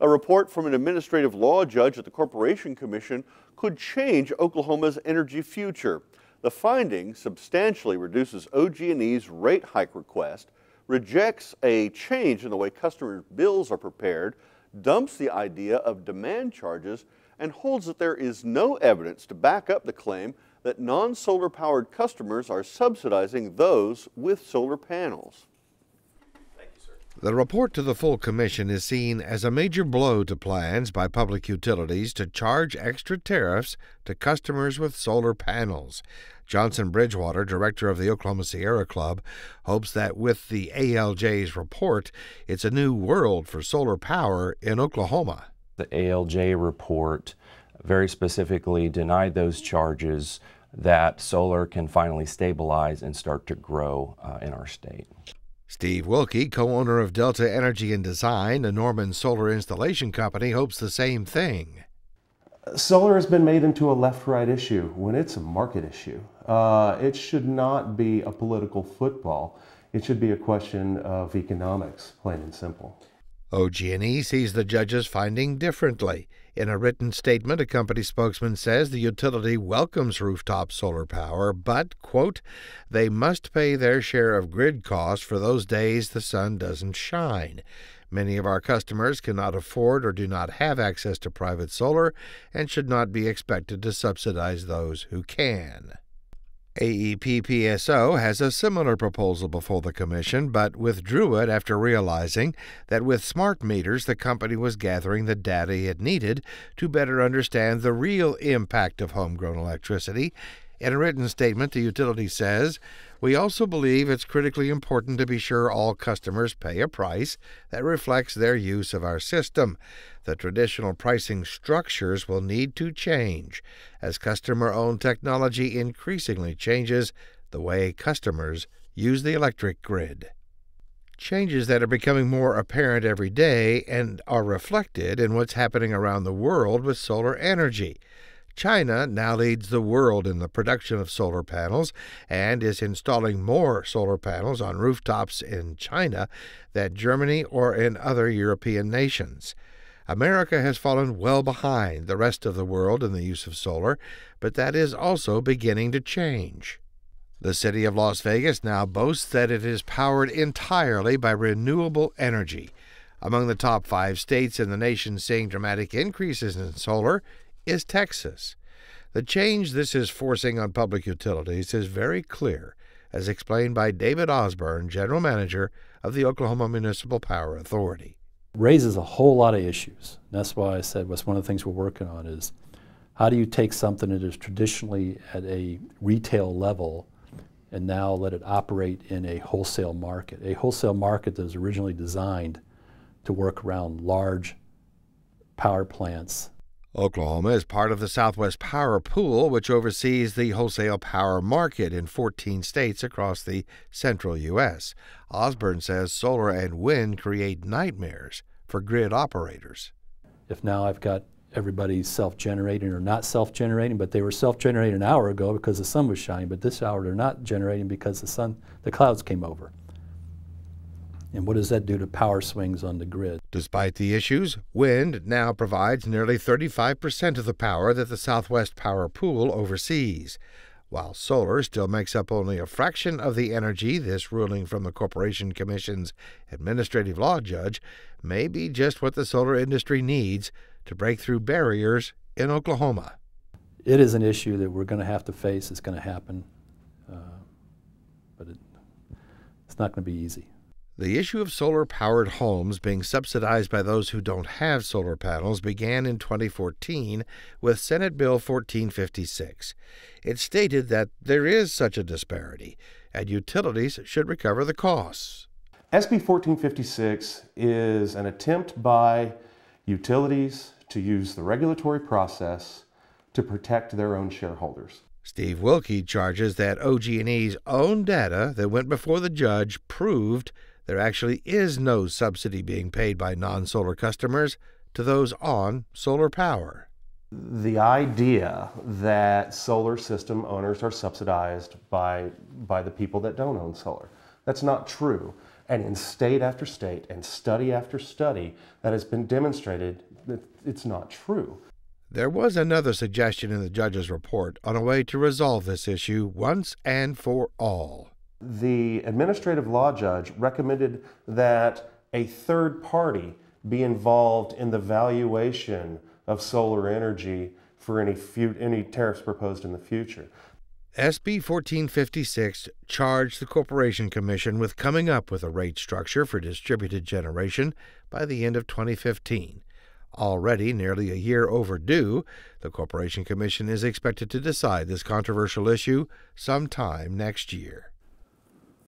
A report from an administrative law judge at the Corporation Commission could change Oklahoma's energy future. The finding substantially reduces OG&E's rate hike request, rejects a change in the way customers' bills are prepared, dumps the idea of demand charges, and holds that there is no evidence to back up the claim that non-solar powered customers are subsidizing those with solar panels. The report to the full commission is seen as a major blow to plans by public utilities to charge extra tariffs to customers with solar panels. Johnson Bridgewater, director of the Oklahoma Sierra Club, hopes that with the ALJ's report, it's a new world for solar power in Oklahoma. The ALJ report very specifically denied those charges, that solar can finally stabilize and start to grow in our state. Steve Wilkie, co-owner of Delta Energy and Design, a Norman solar installation company, hopes the same thing. Solar has been made into a left-right issue when it's a market issue. It should not be a political football. It should be a question of economics, plain and simple. OG&E sees the judge's finding differently. In a written statement, a company spokesman says the utility welcomes rooftop solar power, but, quote, they must pay their share of grid costs for those days the sun doesn't shine. Many of our customers cannot afford or do not have access to private solar and should not be expected to subsidize those who can. AEP-PSO has a similar proposal before the commission, but withdrew it after realizing that with smart meters the company was gathering the data it needed to better understand the real impact of homegrown electricity. In a written statement, the utility says, we also believe it's critically important to be sure all customers pay a price that reflects their use of our system. The traditional pricing structures will need to change as customer-owned technology increasingly changes the way customers use the electric grid. Changes that are becoming more apparent every day and are reflected in what's happening around the world with solar energy. China now leads the world in the production of solar panels and is installing more solar panels on rooftops in China than Germany or in other European nations. America has fallen well behind the rest of the world in the use of solar, but that is also beginning to change. The city of Las Vegas now boasts that it is powered entirely by renewable energy. Among the top 5 states in the nation seeing dramatic increases in solar is Texas. The change this is forcing on public utilities is very clear, as explained by David Osborne, General Manager of the Oklahoma Municipal Power Authority. Raises a whole lot of issues. That's why I said what's one of the things we're working on is how do you take something that is traditionally at a retail level and now let it operate in a wholesale market. A wholesale market that was originally designed to work around large power plants. Oklahoma is part of the Southwest Power Pool, which oversees the wholesale power market in 14 states across the central U.S. Osborne says solar and wind create nightmares for grid operators. If now I've got everybody self-generating or not self-generating, but they were self-generating an hour ago because the sun was shining, but this hour they're not generating because the clouds came over. And what does that do to power swings on the grid? Despite the issues, wind now provides nearly 35% of the power that the Southwest Power Pool oversees. While solar still makes up only a fraction of the energy, this ruling from the Corporation Commission's administrative law judge may be just what the solar industry needs to break through barriers in Oklahoma. It is an issue that we're going to have to face. It's going to happen, but it's not going to be easy. The issue of solar-powered homes being subsidized by those who don't have solar panels began in 2014 with Senate Bill 1456. It stated that there is such a disparity, and utilities should recover the costs. SB 1456 is an attempt by utilities to use the regulatory process to protect their own shareholders. Steve Wilkie charges that OG&E's own data that went before the judge proved there actually is no subsidy being paid by non-solar customers to those on solar power. The idea that solar system owners are subsidized by the people that don't own solar, that's not true. And in state after state and study after study, that has been demonstrated that it's not true. There was another suggestion in the judge's report on a way to resolve this issue once and for all. The administrative law judge recommended that a third party be involved in the valuation of solar energy for any tariffs proposed in the future. SB 1456 charged the Corporation Commission with coming up with a rate structure for distributed generation by the end of 2015. Already nearly a year overdue, the Corporation Commission is expected to decide this controversial issue sometime next year.